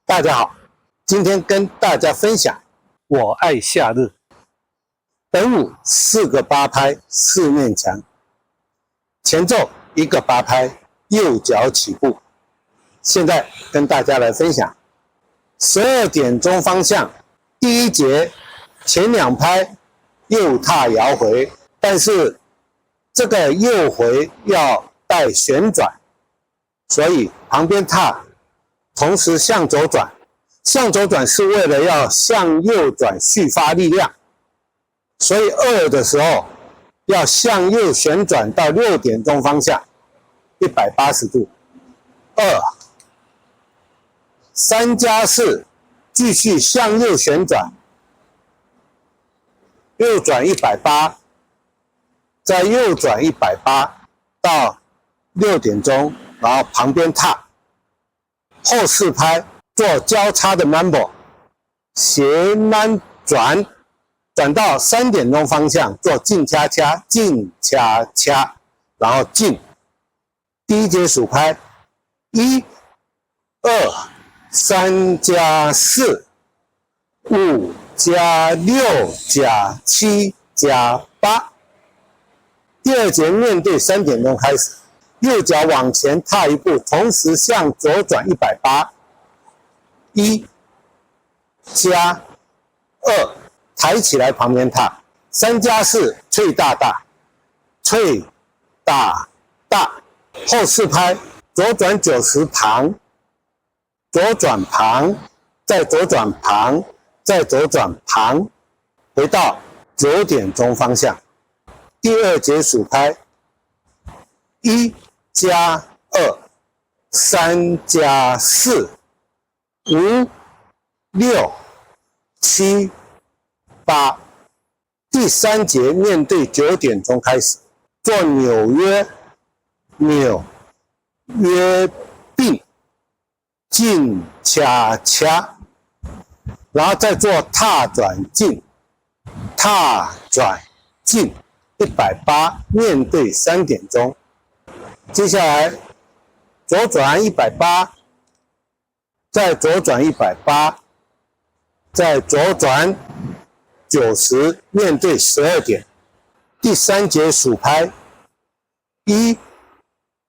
大家好，今天跟大家分享我爱夏日。本舞4个8拍4面墙，前奏1个8拍，右脚起步。现在跟大家来分享12点钟方向第一节前2拍右踏摇回，但是这个右回要带旋转，所以旁边踏同时向左转，向左转是为了要向右转续发力量，所以2的时候要向右旋转到6点钟方向180度，2 3加4继续向右旋转，右转180，再右转180到6点钟，然后旁边踏后4拍做交叉的 mambo， 斜慢转到3点钟方向做进恰恰，进恰恰，然后进。第一节数拍1 2 3加4 5加6加7加8。第二节面对3点钟开始，右脚往前踏一步，同时向左转180。1加2抬起来旁边踏，3加4脆大大，脆大大。后4拍左转90旁，左转旁，再左转旁，再左转旁，回到9点钟方向。第二节数拍1加2 3加4 5 6 7 8。第3节面对9点钟开始做纽约纽约并进恰恰，然后再做踏转进踏转进180，面对3点钟。接下来左转180，再左转180，再左转90，面对12点。第3节数拍1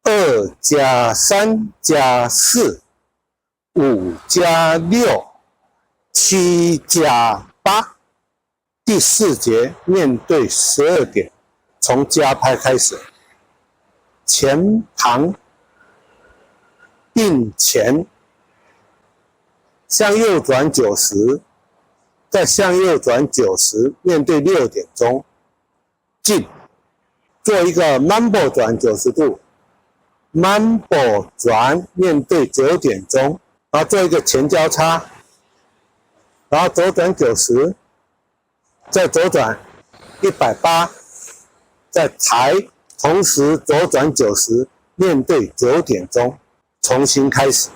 2加3加4 5加6 7加8。第4节面对12点，从加拍开始，前旁并前，向右转90，再向右转90，面对6点钟，进，做一个 mambo 转90度 ，mambo 转面对9点钟，然后做一个前交叉，然后左转90，再左转180，再抬，同时左转90，面对9点钟，重新开始。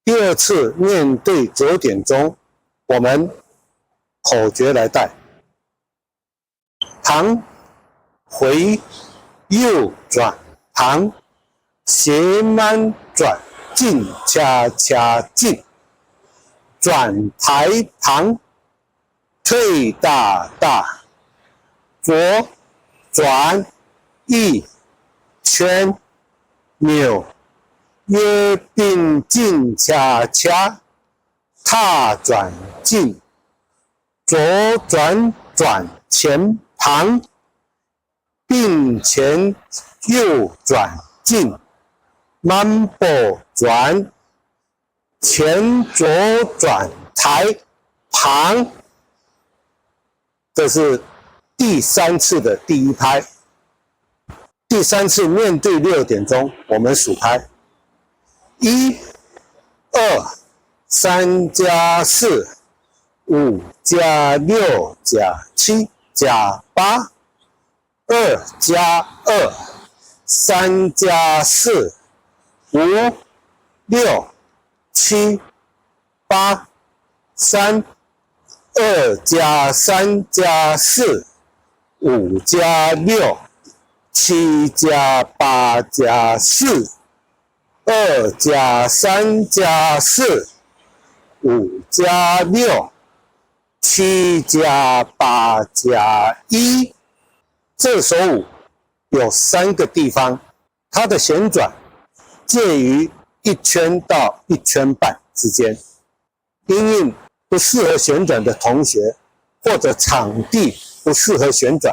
第2次面对9点钟，我们口诀来带：旁回右转旁，斜慢转进恰恰进，转抬旁，退大大，左转1圈，扭约并进恰恰，踏转进，左转转前旁，并前右转进 ，mambo 转，前左转抬旁。这是第3次的第1拍。第3次面对6点钟，我们数拍1 2 3加4 5加6加7加8。2加2 3加4 5 6 7 8 3 2加3加4 5加6 7加8加4 2加3加4 5加6 7加8加1。这首舞有3个地方，它的旋转介于1圈到1圈半之间。因应不适合旋转的同学，或者场地不适合旋转，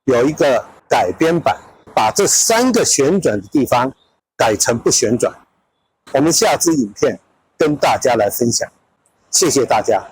有一个改编版，把这3个旋转的地方改成不旋转。我们下支影片跟大家来分享，谢谢大家。